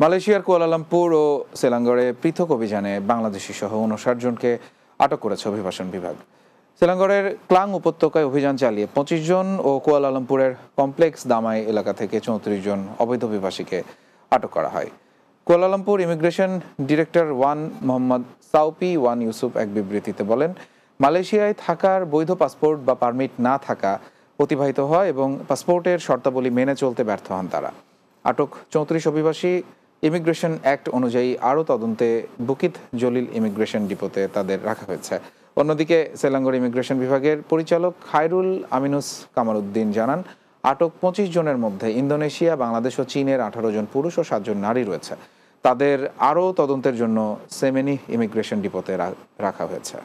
মালয়েশিয়ার কুয়ালালামপুর ও সেলাঙ্গরে পৃথক অভিযানে বাংলাদেশি সহ ৫৯ জনকে আটক করেছে অভিবাসন বিভাগ। সেলাঙ্গরের ক্লাং উপত্যকায় অভিযান চালিয়ে ২৫ জন ও কুয়ালালামপুরের কমপ্লেক্স দামাই এলাকা থেকে ৩৪ জন অবৈধ অভিবাসীকে আটক করা হয়। Kuala Lumpur immigration director one Mohammad সাউপি one Yusuf এক বিবৃতিতে বলেন, মালয়েশিয়ায় থাকার বৈধ পাসপোর্ট বা পারমিট না থাকা অতিবাহিত হয় এবং পাসপোর্টের শর্তাবলী মেনে চলতে ব্যর্থ হন তারা। আটক ৩৪ অভিবাসী ইমিগ্রেশন অ্যাক্ট অনুযায়ী আরও তদন্তে বুকিত জলিল ইমিগ্রেশন ডিপোতে তাদের রাখা হয়েছে। অন্যদিকে সেলাঙ্গর ইমিগ্রেশন বিভাগের পরিচালক খায়রুল আমিনুস কামাল উদ্দিন জানান, আটক ২৫ জনের মধ্যে ইন্দোনেশিয়া, বাংলাদেশ ও চীনের ১৮ জন পুরুষ ও ৭ জন নারী রয়েছে। তাদের আরও তদন্তের জন্য সেমেনি ইমিগ্রেশন ডিপোতে রাখা হয়েছে।